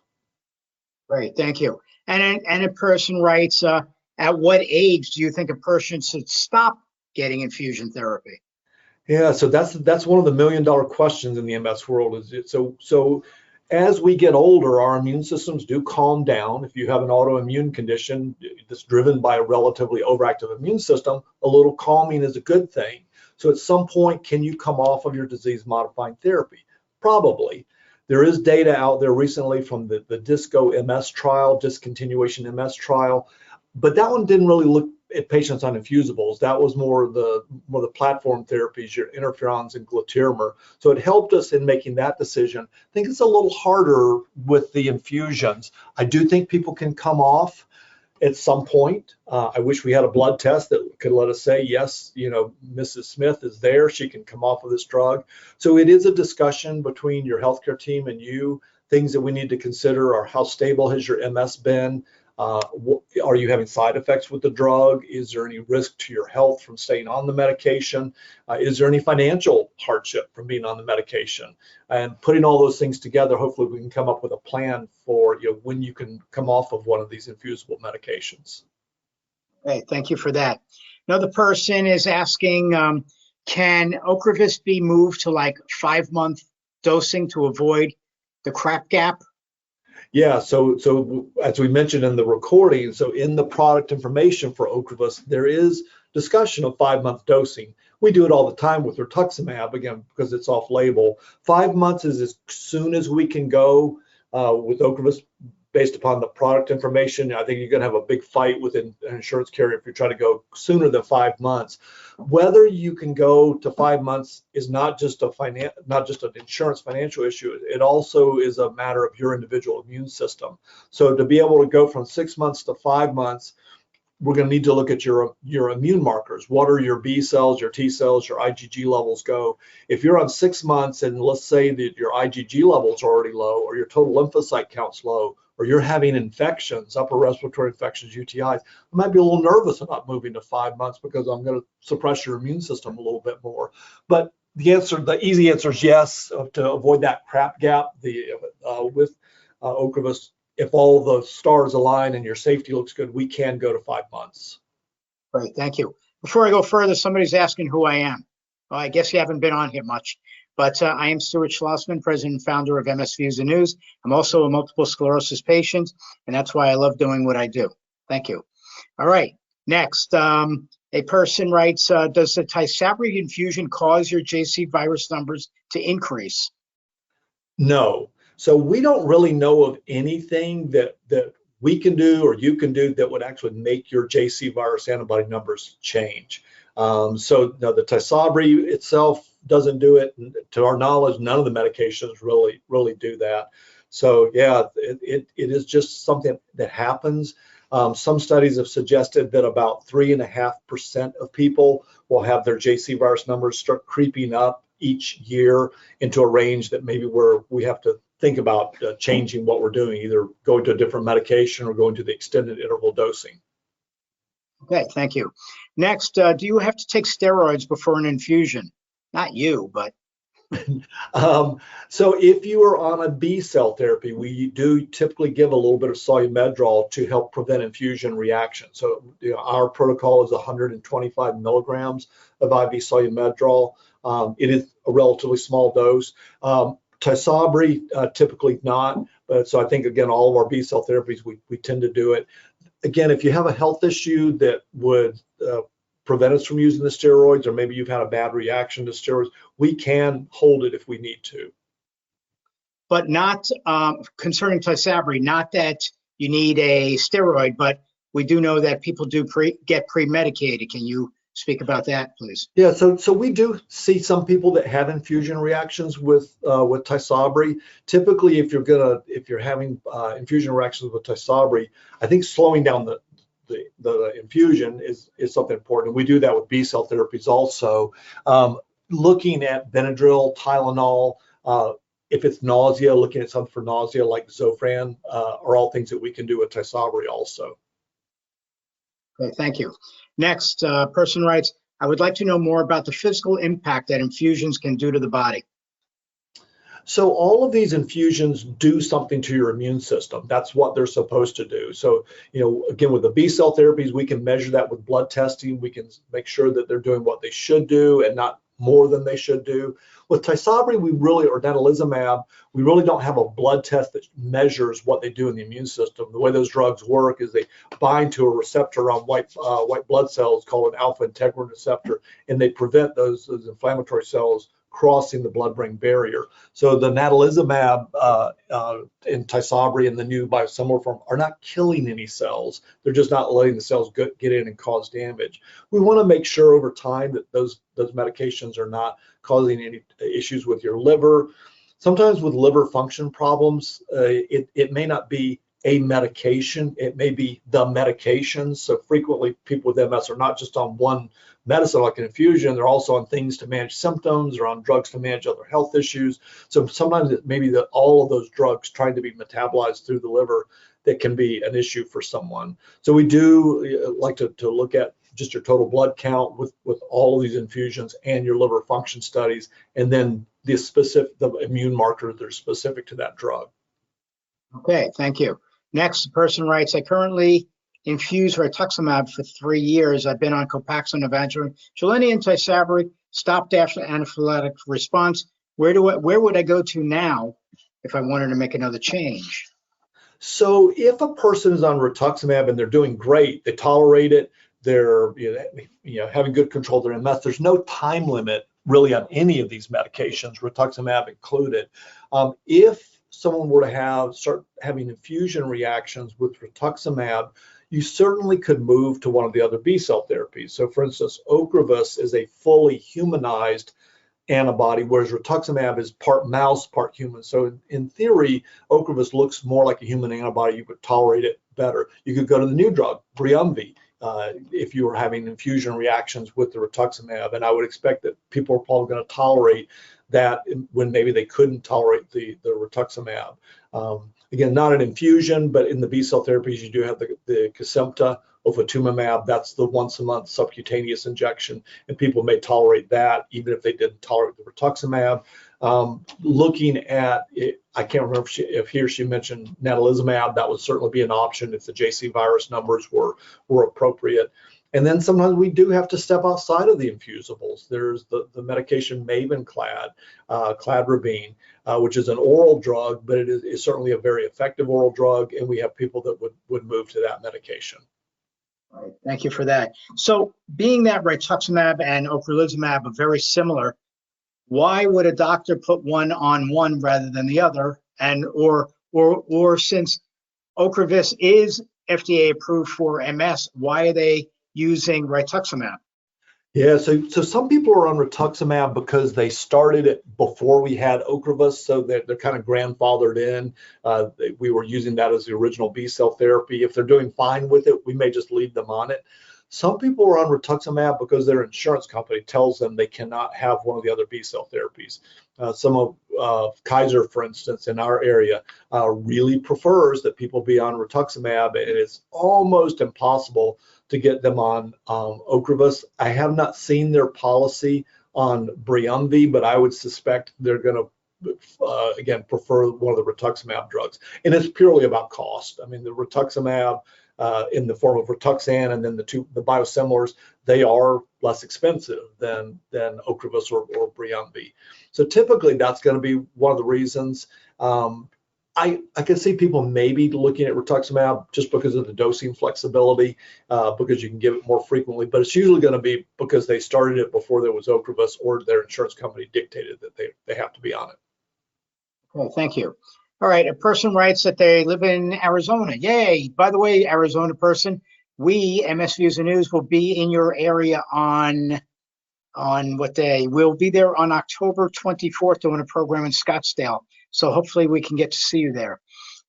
C: Great, thank you. And a person writes, at what age do you think a person should stop getting infusion therapy?
B: Yeah, so that's one of the $1 million questions in the MS world. So as we get older, our immune systems do calm down. If you have an autoimmune condition that's driven by a relatively overactive immune system, a little calming is a good thing. So at some point, can you come off of your disease-modifying therapy? Probably. There is data out there recently from the DISCO MS trial, discontinuation MS trial, but that one didn't really look at patients on infusibles. That was more the platform therapies, your interferons and gluteramine. So it helped us in making that decision. I think it's a little harder with the infusions. I do think people can come off at some point. I wish we had a blood test that could let us say, yes, Mrs. Smith is there, she can come off of this drug. So it is a discussion between your healthcare team and you. Things that we need to consider are how stable has your MS been? Are you having side effects with the drug? Is there any risk to your health from staying on the medication? Is there any financial hardship from being on the medication? And putting all those things together, hopefully we can come up with a plan for when you can come off of one of these infusible medications.
C: Okay, thank you for that. Another person is asking, can Ocrevus be moved to like 5-month dosing to avoid the crap gap?
B: Yeah, so as we mentioned in the recording, so in the product information for Ocrevus, there is discussion of 5-month dosing. We do it all the time with rituximab, again, because it's off-label. 5 months is as soon as we can go with Ocrevus based upon the product information. I think you're going to have a big fight with an insurance carrier if you try to go sooner than 5 months. Whether you can go to 5 months is not just an insurance financial issue. It also is a matter of your individual immune system. So to be able to go from 6 months to 5 months, we're going to need to look at your immune markers. What are your B cells, your T cells, your IgG levels go? If you're on 6 months and let's say that your IgG levels are already low or your total lymphocyte count's low, or you're having infections, upper respiratory infections, UTIs, I might be a little nervous about moving to 5 months because I'm going to suppress your immune system a little bit more. But the easy answer is yes, to avoid that crap gap with Ocrevus. If all the stars align and your safety looks good, we can go to 5 months.
C: Great, thank you. Before I go further, somebody's asking who I am. Well, I guess you haven't been on here much, but I am Stuart Schlossman, president and founder of MS Views and News. I'm also a multiple sclerosis patient, and that's why I love doing what I do. Thank you. All right, next, a person writes, does the Tysabri infusion cause your JC virus numbers to increase?
B: No. So we don't really know of anything that we can do or you can do that would actually make your JC virus antibody numbers change. So no, the Tysabri itself doesn't do it. To our knowledge, none of the medications really do that. So yeah, it is just something that happens. Some studies have suggested that about 3.5% of people will have their JC virus numbers start creeping up each year into a range that maybe we have to think about changing what we're doing, either going to a different medication or going to the extended interval dosing.
C: Okay, thank you. Next, do you have to take steroids before an infusion? Not you, but.
B: So if you are on a B cell therapy, we do typically give a little bit of solumedrol to help prevent infusion reaction. So our protocol is 125 milligrams of IV solumedrol. It is a relatively small dose. Tysabri, typically not, but so I think, again, all of our B cell therapies, we tend to do it. Again, if you have a health issue that would prevent us from using the steroids, or maybe you've had a bad reaction to steroids, we can hold it if we need to.
C: But not concerning Tysabri, not that you need a steroid, but we do know that people do get pre-medicated. Can you speak about that, please?
B: Yeah, so we do see some people that have infusion reactions with Tysabri. Typically, if you're having infusion reactions with Tysabri, I think slowing down the infusion is something important. We do that with B cell therapies also. Looking at Benadryl, Tylenol, if it's nausea, looking at something for nausea like Zofran, are all things that we can do with Tysabri also.
C: Okay, thank you. Next, person writes, I would like to know more about the physical impact that infusions can do to the body.
B: So all of these infusions do something to your immune system. That's what they're supposed to do. So, again, with the B cell therapies, we can measure that with blood testing. We can make sure that they're doing what they should do and not more than they should do. With Tysabri, or natalizumab, we really don't have a blood test that measures what they do in the immune system. The way those drugs work is they bind to a receptor on white blood cells called an alpha integrin receptor, and they prevent those inflammatory cells crossing the blood-brain barrier. So the natalizumab and Tysabri and the new biosimilar form are not killing any cells. They're just not letting the cells get in and cause damage. We want to make sure over time that those medications are not causing any issues with your liver. Sometimes with liver function problems, it may not be a medication, it may be the medication. So frequently people with MS are not just on one medicine like an infusion, they're also on things to manage symptoms or on drugs to manage other health issues. So sometimes it may be that all of those drugs trying to be metabolized through the liver that can be an issue for someone. So we do like to look at just your total blood count with all of these infusions and your liver function studies, and then the immune markers that are specific to that drug.
C: Okay, thank you. Next, the person writes, I currently infuse rituximab for 3 years. I've been on Copaxone, Evangeline, Gilenya, and Tysabri, stopped after anaphylactic response. Where would I go to now if I wanted to make another change?
B: So if a person is on rituximab and they're doing great, they tolerate it, they're having good control of their MS, there's no time limit really on any of these medications, rituximab included. If someone were to start having infusion reactions with rituximab, you certainly could move to one of the other B-cell therapies. So for instance, Ocrevus is a fully humanized antibody, whereas rituximab is part mouse, part human. So in theory, Ocrevus looks more like a human antibody. You would tolerate it better. You could go to the new drug, Briumvi, if you were having infusion reactions with the rituximab. And I would expect that people are probably going to tolerate that when maybe they couldn't tolerate the rituximab. Again, not an infusion, but in the B-cell therapies, you do have the Kesimpta, ofatumumab. That's the once-a-month subcutaneous injection, and people may tolerate that even if they didn't tolerate the rituximab. Looking at it, I can't remember if he or she mentioned natalizumab. That would certainly be an option if the JC virus numbers were appropriate. And then sometimes we do have to step outside of the infusibles. There's the medication Mavenclad, cladribine, which is an oral drug, but it is certainly a very effective oral drug, and we have people that would move to that medication.
C: All right, thank you for that. So being that rituximab and ocrelizumab are very similar, why would a doctor put one on one rather than the other? And or since Ocrevus is FDA approved for MS, why are they using rituximab?
B: Yeah, so some people are on rituximab because they started it before we had Ocrevus, so they're kind of grandfathered in. We were using that as the original B-cell therapy. If they're doing fine with it, we may just leave them on it. Some people are on rituximab because their insurance company tells them they cannot have one of the other B-cell therapies. Some of Kaiser, for instance, in our area, really prefers that people be on rituximab, and it's almost impossible to get them on Ocrevus. I have not seen their policy on Briumvi, but I would suspect they're going to, again, prefer one of the rituximab drugs. And it's purely about cost. I mean, the rituximab in the form of Rituxan and then the biosimilars, they are less expensive than Ocrevus or Briumvi. So typically that's going to be one of the reasons. I can see people maybe looking at rituximab just because of the dosing flexibility, because you can give it more frequently, but it's usually going to be because they started it before there was Ocrevus or their insurance company dictated that they have to be on it.
C: Okay, thank you. All right, a person writes that they live in Arizona. Yay! By the way, Arizona person, we, MS Views and News, will be in your area on what day? We'll be there on October 24th doing a program in Scottsdale. So hopefully we can get to see you there.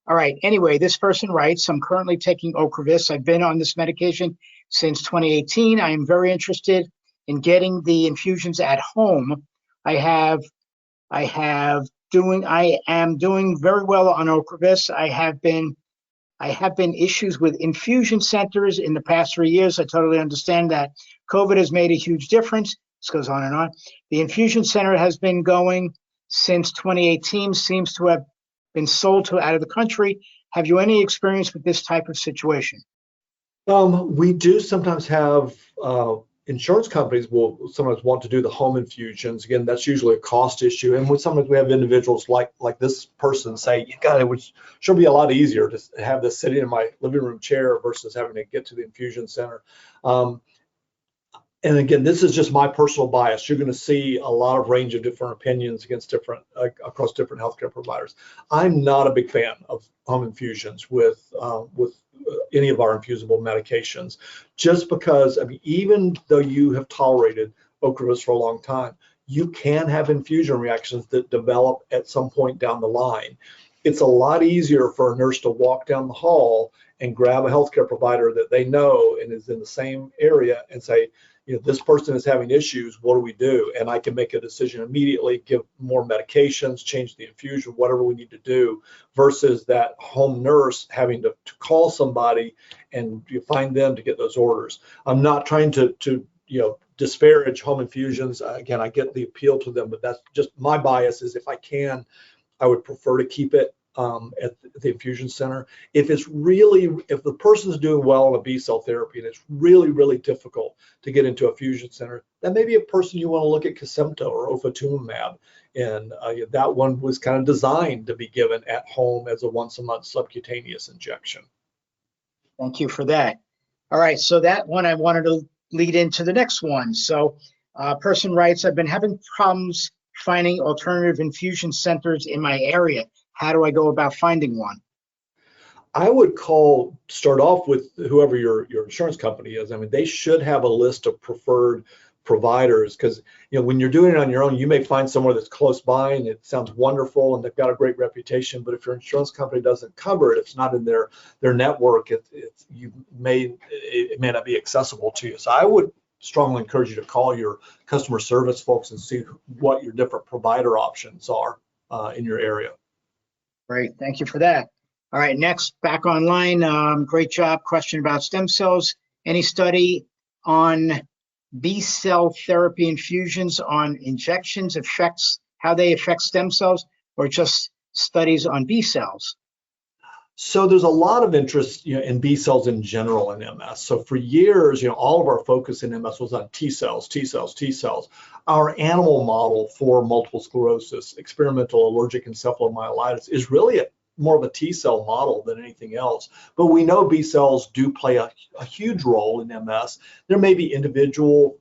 C: All right, anyway, this person writes, I'm currently taking Ocrevus. I've been on this medication since 2018. I am very interested in getting the infusions at home. I am doing very well on Ocrevus. I have been issues with infusion centers in the past 3 years. I totally understand that. COVID has made a huge difference. This goes on and on. The infusion center has been going since 2018, seems to have been sold to out of the country. Have you any experience with this type of situation?
B: We do sometimes have insurance companies will sometimes want to do the home infusions. Again, that's usually a cost issue. And when sometimes we have individuals like this person say, God, it would sure be a lot easier to have this sitting in my living room chair versus having to get to the infusion center. And again, this is just my personal bias. You're going to see a lot of range of different opinions across different healthcare providers. I'm not a big fan of home infusions with any of our infusible medications, just because, I mean, even though you have tolerated Ocrevus for a long time, you can have infusion reactions that develop at some point down the line. It's a lot easier for a nurse to walk down the hall and grab a healthcare provider that they know and is in the same area and say, this person is having issues, what do we do? And I can make a decision immediately, give more medications, change the infusion, whatever we need to do, versus that home nurse having to call somebody and you find them to get those orders. I'm not trying to disparage home infusions. Again, I get the appeal to them, but that's just my bias is if I can, I would prefer to keep it at the infusion center. If the person's doing well on a B-cell therapy and it's really, really difficult to get into a infusion center, then maybe a person you want to look at Kesimpta or ofatumumab. And that one was kind of designed to be given at home as a once-a-month subcutaneous injection.
C: Thank you for that. All right, so that one I wanted to lead into the next one. So a person writes, I've been having problems finding alternative infusion centers in my area. How do I go about finding one?
B: I would start off with whoever your insurance company is. I mean, they should have a list of preferred providers because, when you're doing it on your own, you may find somewhere that's close by and it sounds wonderful and they've got a great reputation. But if your insurance company doesn't cover it, it's not in their network, it may not be accessible to you. So I would strongly encourage you to call your customer service folks and see what your different provider options are in your area.
C: Great, thank you for that. All right, next, back online. Great job. Question about stem cells. Any study on B-cell therapy infusions on injections how they affect stem cells, or just studies on B cells?
B: So there's a lot of interest in B cells in general in MS. So for years, all of our focus in MS was on T cells, T cells, T cells. Our animal model for multiple sclerosis, experimental allergic encephalomyelitis, is really more of a T cell model than anything else. But we know B cells do play a huge role in MS. There may be individual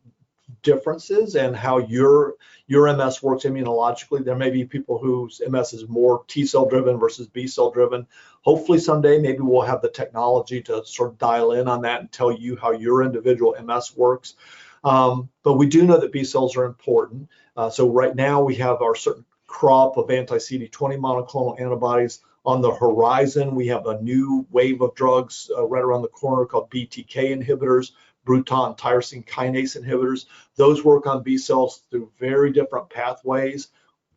B: differences in how your MS works immunologically. There may be people whose MS is more T cell driven versus B cell driven. Hopefully someday maybe we'll have the technology to sort of dial in on that and tell you how your individual MS works. But we do know that B cells are important. So right now we have our certain crop of anti-CD20 monoclonal antibodies on the horizon. We have a new wave of drugs right around the corner called BTK inhibitors, Bruton tyrosine kinase inhibitors. Those work on B cells through very different pathways.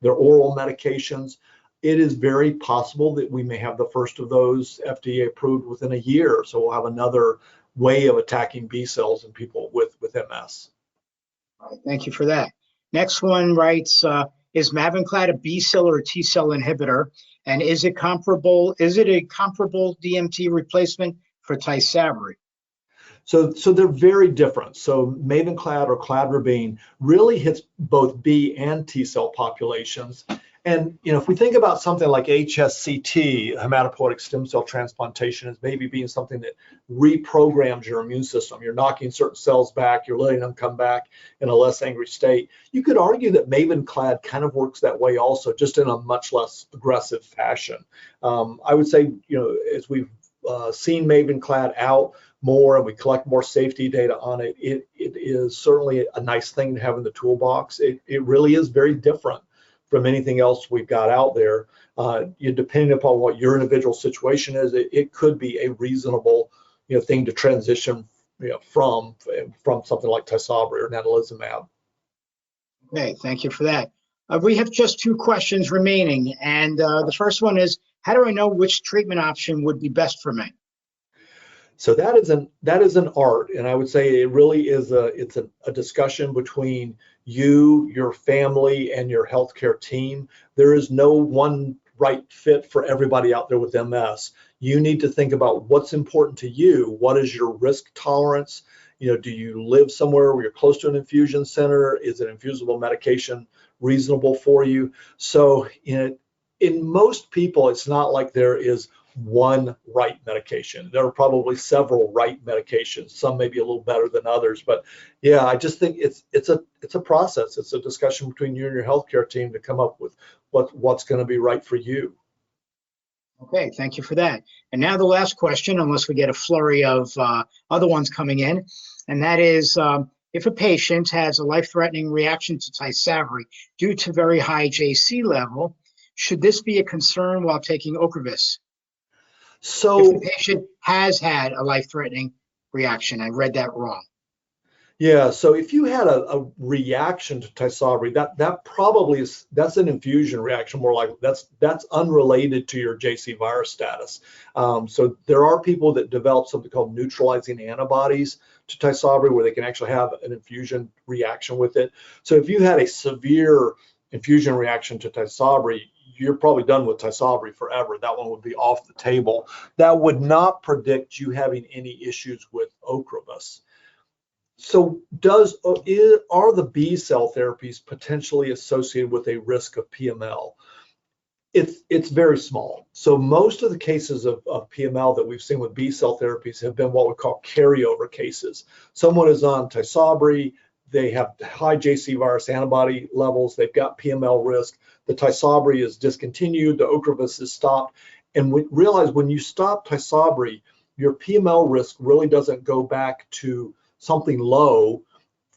B: They're oral medications. It is very possible that we may have the first of those FDA approved within a year. So we'll have another way of attacking B cells in people with MS.
C: All right, thank you for that. Next one writes, is Mavenclad a B cell or a T cell inhibitor? And is it a comparable DMT replacement for Tysabri?
B: So they're very different. So Mavenclad or cladribine really hits both B and T cell populations. And if we think about something like HSCT, hematopoietic stem cell transplantation, as maybe being something that reprograms your immune system, you're knocking certain cells back, you're letting them come back in a less angry state. You could argue that Mavenclad kind of works that way also, just in a much less aggressive fashion. I would say, as we've seen Mavenclad out more and we collect more safety data on it, it is certainly a nice thing to have in the toolbox. It really is very different from anything else we've got out there. Depending upon what your individual situation is, it could be a reasonable thing to transition from something like Tysabri or natalizumab.
C: Okay, thank you for that. We have just 2 questions remaining, and the first one is, how do I know which treatment option would be best for me?
B: So that is an art, and I would say it really is a discussion between you, your family, and your healthcare team. There is no one right fit for everybody out there with MS. You need to think about what's important to you. What is your risk tolerance? Do you live somewhere where you're close to an infusion center? Is an infusible medication reasonable for you? So in most people, it's not like there is one right medication. There are probably several right medications. Some may be a little better than others, but yeah, I just think it's a process. It's a discussion between you and your healthcare team to come up with what's going to be right for you.
C: Okay, thank you for that. And now the last question, unless we get a flurry of other ones coming in, and that is, if a patient has a life-threatening reaction to Tysabri due to very high JC level, should this be a concern while taking Ocrevus?
B: So
C: if the patient has had a life-threatening reaction, I read that wrong.
B: Yeah, so if you had a reaction to Tysabri, that probably that's an infusion reaction, more like that's unrelated to your JC virus status. So there are people that develop something called neutralizing antibodies to Tysabri, where they can actually have an infusion reaction with it. So if you had a severe infusion reaction to Tysabri, you're probably done with Tysabri forever. That one would be off the table. That would not predict you having any issues with Ocrevus. So are the B cell therapies potentially associated with a risk of PML? It's very small. So most of the cases of PML that we've seen with B cell therapies have been what we call carryover cases. Someone is on Tysabri, they have high JC virus antibody levels, they've got PML risk, the Tysabri is discontinued, the Ocrevus is stopped, and we realize when you stop Tysabri, your PML risk really doesn't go back to something low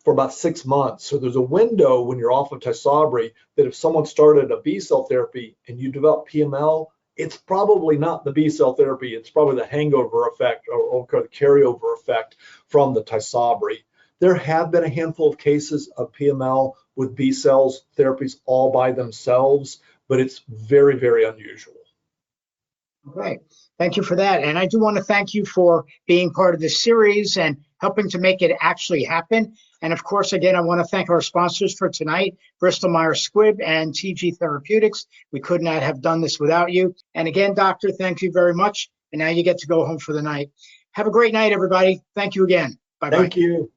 B: for about 6 months. So there's a window when you're off of Tysabri that if someone started a B cell therapy and you develop PML, it's probably not the B cell therapy. It's probably the hangover effect or the carryover effect from the Tysabri. There have been a handful of cases of PML with B cells therapies all by themselves, but it's very, very unusual.
C: Okay, thank you for that. And I do want to thank you for being part of this series and helping to make it actually happen. And of course, again, I want to thank our sponsors for tonight, Bristol-Myers Squibb and TG Therapeutics. We could not have done this without you. And again, doctor, thank you very much. And now you get to go home for the night. Have a great night, everybody. Thank you again. Bye-bye.
B: Thank you.